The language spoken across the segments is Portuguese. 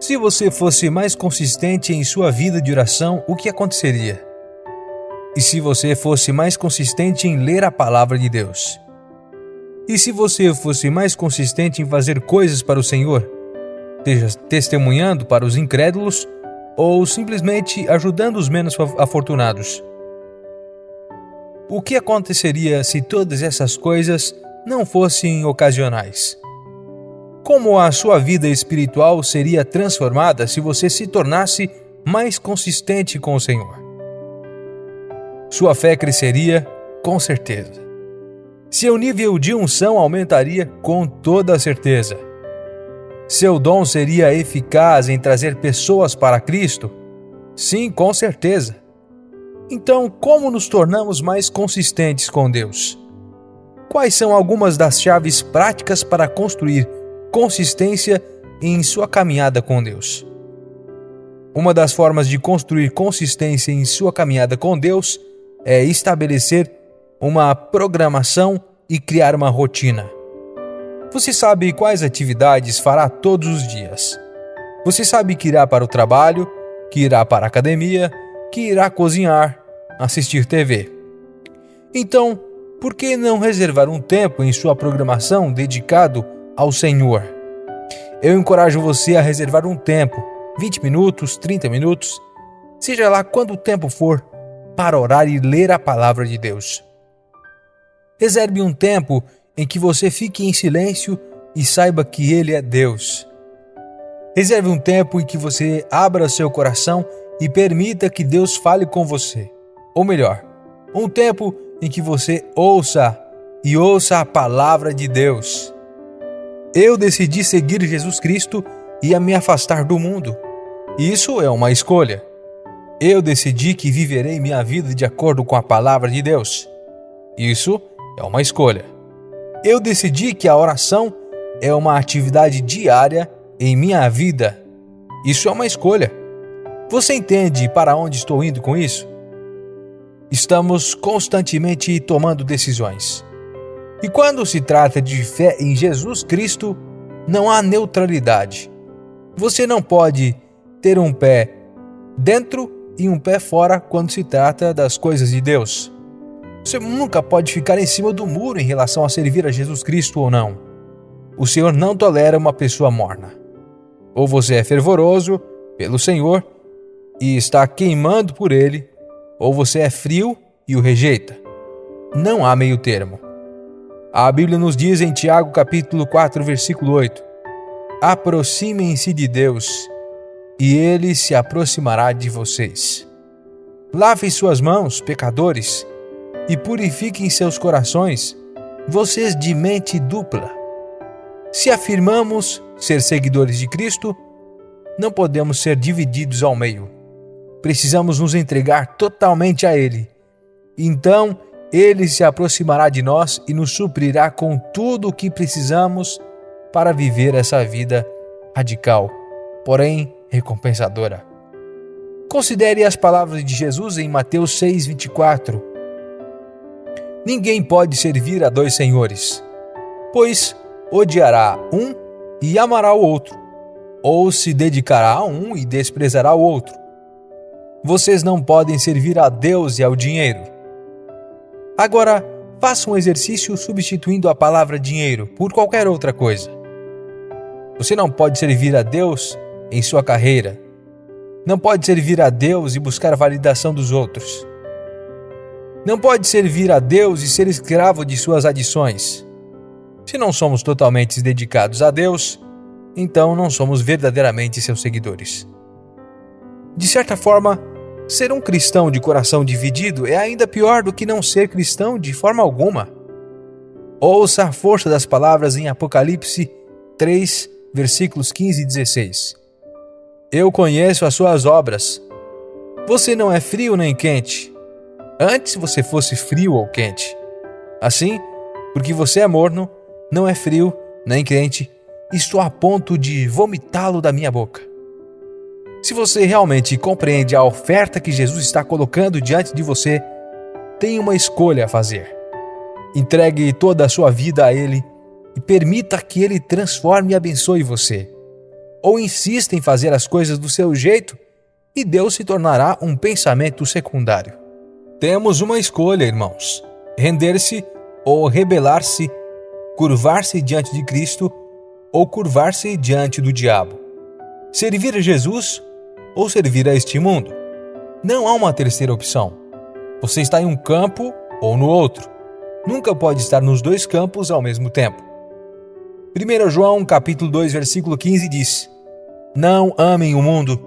Se você fosse mais consistente em sua vida de oração, o que aconteceria? E se você fosse mais consistente em ler a palavra de Deus? E se você fosse mais consistente em fazer coisas para o Senhor, seja testemunhando para os incrédulos ou simplesmente ajudando os menos afortunados? O que aconteceria se todas essas coisas não fossem ocasionais? Como a sua vida espiritual seria transformada se você se tornasse mais consistente com o Senhor? Sua fé cresceria, com certeza. Seu nível de unção aumentaria, com toda certeza. Seu dom seria eficaz em trazer pessoas para Cristo? Sim, com certeza. Então, como nos tornamos mais consistentes com Deus? Quais são algumas das chaves práticas para construir consistência em sua caminhada com Deus? Uma das formas de construir consistência em sua caminhada com Deus é estabelecer uma programação e criar uma rotina. Você sabe quais atividades fará todos os dias. Você sabe que irá para o trabalho, que irá para a academia, que irá cozinhar, assistir TV. Então, por que não reservar um tempo em sua programação dedicado ao Senhor? Eu encorajo você a reservar um tempo, 20 minutos, 30 minutos, seja lá quanto tempo for, para orar e ler a palavra de Deus. Reserve um tempo em que você fique em silêncio e saiba que Ele é Deus. Reserve um tempo em que você abra seu coração e permita que Deus fale com você. Ou melhor, um tempo em que você ouça a palavra de Deus. Eu decidi seguir Jesus Cristo e a me afastar do mundo. Isso é uma escolha. Eu decidi que viverei minha vida de acordo com a palavra de Deus. Isso é uma escolha. Eu decidi que a oração é uma atividade diária em minha vida. Isso é uma escolha. Você entende para onde estou indo com isso? Estamos constantemente tomando decisões. E quando se trata de fé em Jesus Cristo, não há neutralidade. Você não pode ter um pé dentro e um pé fora quando se trata das coisas de Deus. Você nunca pode ficar em cima do muro em relação a servir a Jesus Cristo ou não. O Senhor não tolera uma pessoa morna. Ou você é fervoroso pelo Senhor e está queimando por Ele, ou você é frio e o rejeita. Não há meio termo. A Bíblia nos diz em Tiago capítulo 4, versículo 8: aproximem-se de Deus, e Ele se aproximará de vocês. Lavem suas mãos, pecadores, e purifiquem seus corações, vocês de mente dupla. Se afirmamos ser seguidores de Cristo, não podemos ser divididos ao meio. Precisamos nos entregar totalmente a Ele. Então, Ele se aproximará de nós e nos suprirá com tudo o que precisamos para viver essa vida radical, porém recompensadora. Considere as palavras de Jesus em Mateus 6:24. Ninguém pode servir a dois senhores, pois odiará um e amará o outro, ou se dedicará a um e desprezará o outro. Vocês não podem servir a Deus e ao dinheiro. Agora, faça um exercício substituindo a palavra dinheiro por qualquer outra coisa. Você não pode servir a Deus em sua carreira. Não pode servir a Deus e buscar a validação dos outros. Não pode servir a Deus e ser escravo de suas adições. Se não somos totalmente dedicados a Deus, então não somos verdadeiramente seus seguidores. De certa forma, ser um cristão de coração dividido é ainda pior do que não ser cristão de forma alguma. Ouça a força das palavras em Apocalipse 3, versículos 15 e 16. Eu conheço as suas obras. Você não é frio nem quente. Antes você fosse frio ou quente. Assim, porque você é morno, não é frio nem quente, estou a ponto de vomitá-lo da minha boca. Se você realmente compreende a oferta que Jesus está colocando diante de você, tem uma escolha a fazer. Entregue toda a sua vida a Ele e permita que Ele transforme e abençoe você. ou insiste em fazer as coisas do seu jeito, e Deus se tornará um pensamento secundário. Temos uma escolha, irmãos: render-se ou rebelar-se, curvar-se diante de Cristo ou curvar-se diante do diabo, servir a Jesus ou servir a este mundo. Não há uma terceira opção. Você está em um campo ou no outro. Nunca pode estar nos dois campos ao mesmo tempo. 1 João capítulo 2, versículo 15 diz: Não amem o mundo,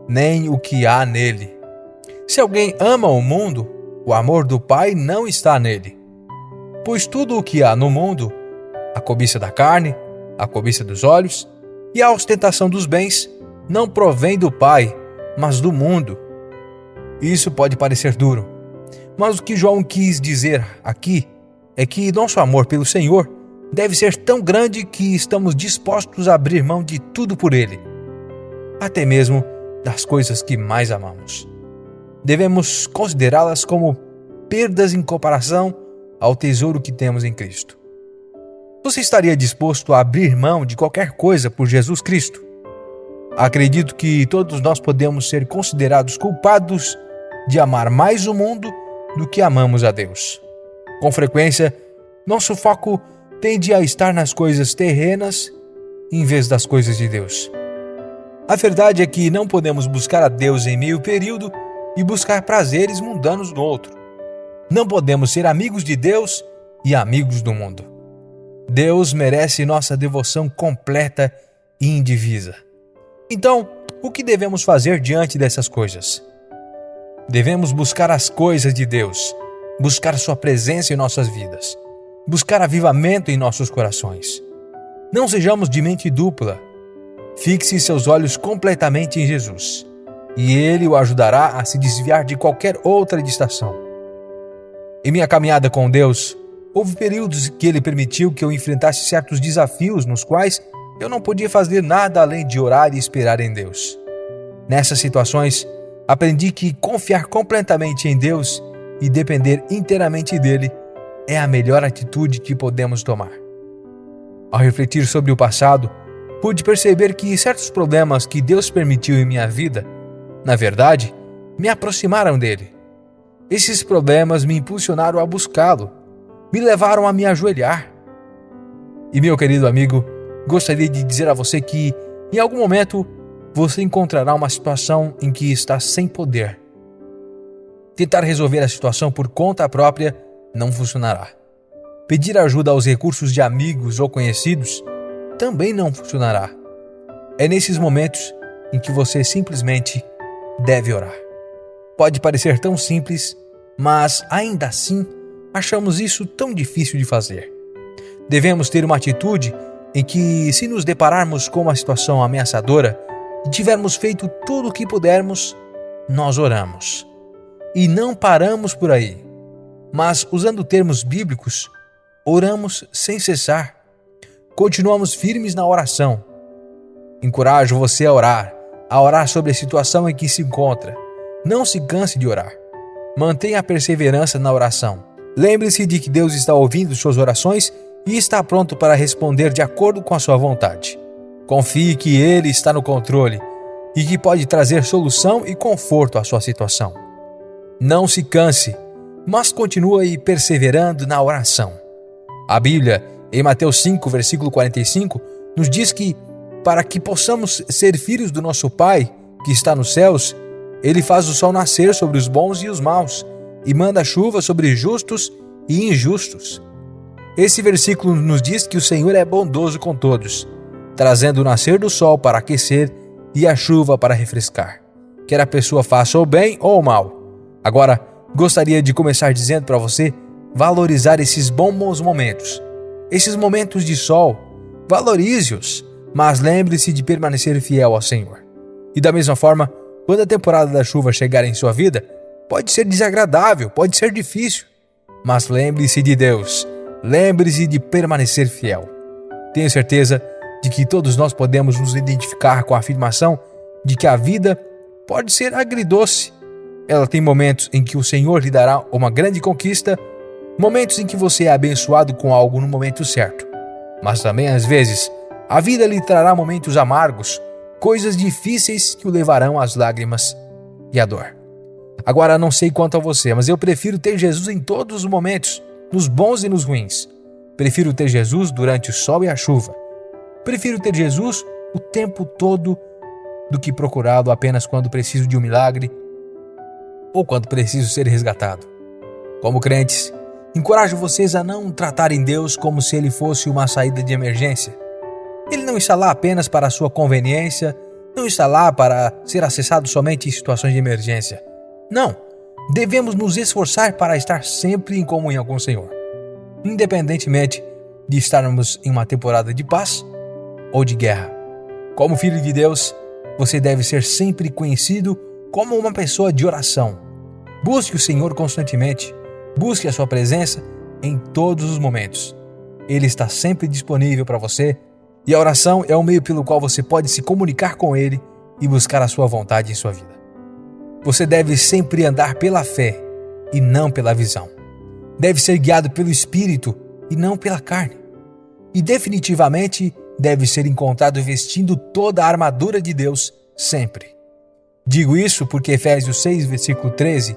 nem o que há nele. Se alguém ama o mundo, o amor do Pai não está nele. Pois tudo o que há no mundo, a cobiça da carne, a cobiça dos olhos e a ostentação dos bens, não provém do Pai, mas do mundo. Isso pode parecer duro, mas o que João quis dizer aqui é que nosso amor pelo Senhor deve ser tão grande que estamos dispostos a abrir mão de tudo por Ele, até mesmo das coisas que mais amamos. Devemos considerá-las como perdas em comparação ao tesouro que temos em Cristo. Você estaria disposto a abrir mão de qualquer coisa por Jesus Cristo? Acredito que todos nós podemos ser considerados culpados de amar mais o mundo do que amamos a Deus. Com frequência, nosso foco tende a estar nas coisas terrenas em vez das coisas de Deus. A verdade é que não podemos buscar a Deus em meio período e buscar prazeres mundanos no outro. Não podemos ser amigos de Deus e amigos do mundo. Deus merece nossa devoção completa e indivisa. Então, o que devemos fazer diante dessas coisas? Devemos buscar as coisas de Deus, buscar sua presença em nossas vidas, buscar avivamento em nossos corações. Não sejamos de mente dupla. Fixe seus olhos completamente em Jesus, e Ele o ajudará a se desviar de qualquer outra distração. Em minha caminhada com Deus, houve períodos que Ele permitiu que eu enfrentasse certos desafios nos quais eu não podia fazer nada além de orar e esperar em Deus. Nessas situações, aprendi que confiar completamente em Deus e depender inteiramente dele é a melhor atitude que podemos tomar. Ao refletir sobre o passado, pude perceber que certos problemas que Deus permitiu em minha vida, na verdade, me aproximaram dele. Esses problemas me impulsionaram a buscá-lo, me levaram a me ajoelhar. E, meu querido amigo, gostaria de dizer a você que, em algum momento, você encontrará uma situação em que está sem poder. Tentar resolver a situação por conta própria não funcionará. Pedir ajuda aos recursos de amigos ou conhecidos também não funcionará. É nesses momentos em que você simplesmente deve orar. Pode parecer tão simples, mas ainda assim achamos isso tão difícil de fazer. Devemos ter uma atitude em que, se nos depararmos com uma situação ameaçadora e tivermos feito tudo o que pudermos, nós oramos. E não paramos por aí, mas, usando termos bíblicos, oramos sem cessar. Continuamos firmes na oração. Encorajo você a orar sobre a situação em que se encontra. Não se canse de orar. Mantenha a perseverança na oração. Lembre-se de que Deus está ouvindo suas orações e está pronto para responder de acordo com a sua vontade. Confie que Ele está no controle e que pode trazer solução e conforto à sua situação. Não se canse, mas continue perseverando na oração. A Bíblia, em Mateus 5, versículo 45, nos diz que, para que possamos ser filhos do nosso Pai, que está nos céus, Ele faz o sol nascer sobre os bons e os maus, e manda chuva sobre justos e injustos. Esse versículo nos diz que o Senhor é bondoso com todos, trazendo o nascer do sol para aquecer e a chuva para refrescar, quer a pessoa faça o bem ou o mal. Agora, gostaria de começar dizendo para você valorizar esses bons momentos. Esses momentos de sol, valorize-os, mas lembre-se de permanecer fiel ao Senhor. E da mesma forma, quando a temporada da chuva chegar em sua vida, pode ser desagradável, pode ser difícil, mas lembre-se de Deus, lembre-se de permanecer fiel. Tenho certeza de que todos nós podemos nos identificar com a afirmação de que a vida pode ser agridoce. Ela tem momentos em que o Senhor lhe dará uma grande conquista, momentos em que você é abençoado com algo no momento certo. Mas também, às vezes, a vida lhe trará momentos amargos, coisas difíceis que o levarão às lágrimas e à dor. Agora, não sei quanto a você, mas eu prefiro ter Jesus em todos os momentos, nos bons e nos ruins. Prefiro ter Jesus durante o sol e a chuva. Prefiro ter Jesus o tempo todo do que procurá-lo apenas quando preciso de um milagre ou quando preciso ser resgatado. Como crentes, encorajo vocês a não tratarem Deus como se Ele fosse uma saída de emergência. Ele não está lá apenas para a sua conveniência, não está lá para ser acessado somente em situações de emergência. Não, devemos nos esforçar para estar sempre em comunhão com o Senhor, independentemente de estarmos em uma temporada de paz ou de guerra. Como filho de Deus, você deve ser sempre conhecido como uma pessoa de oração. Busque o Senhor constantemente, busque a sua presença em todos os momentos. Ele está sempre disponível para você e a oração é o meio pelo qual você pode se comunicar com Ele e buscar a sua vontade em sua vida. Você deve sempre andar pela fé e não pela visão. Deve ser guiado pelo Espírito e não pela carne. E definitivamente deve ser encontrado vestindo toda a armadura de Deus sempre. Digo isso porque Efésios 6, versículo 13,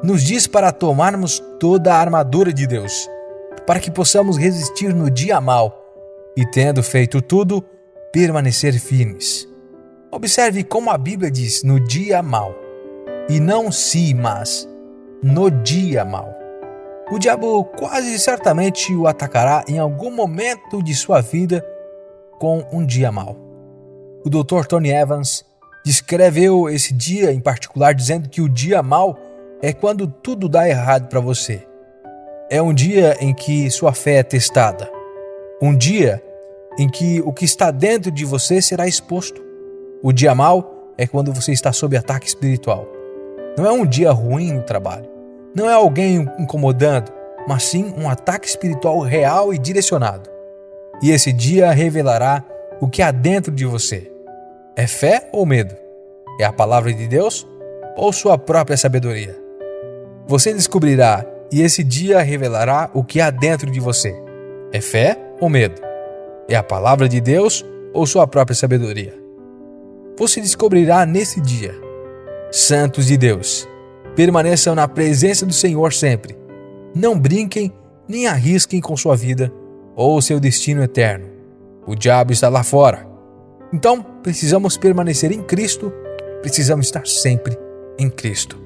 nos diz para tomarmos toda a armadura de Deus, para que possamos resistir no dia mau e, tendo feito tudo, permanecer firmes. Observe como a Bíblia diz no dia mau, e não se, mas no dia mau. O diabo quase certamente o atacará em algum momento de sua vida com um dia mau. O Dr. Tony Evans descreveu esse dia em particular dizendo que o dia mau é quando tudo dá errado para você. É um dia em que sua fé é testada. Um dia em que o que está dentro de você será exposto. O dia mau é quando você está sob ataque espiritual. Não é um dia ruim no trabalho. Não é alguém incomodando, mas sim um ataque espiritual real e direcionado. E esse dia revelará o que há dentro de você. É fé ou medo? É a palavra de Deus ou sua própria sabedoria? Você descobrirá e esse dia revelará o que há dentro de você. É fé ou medo? É a palavra de Deus ou sua própria sabedoria? Você descobrirá nesse dia. Santos de Deus, permaneçam na presença do Senhor sempre. Não brinquem nem arrisquem com sua vida ou seu destino eterno. O diabo está lá fora. Então, precisamos permanecer em Cristo, precisamos estar sempre em Cristo.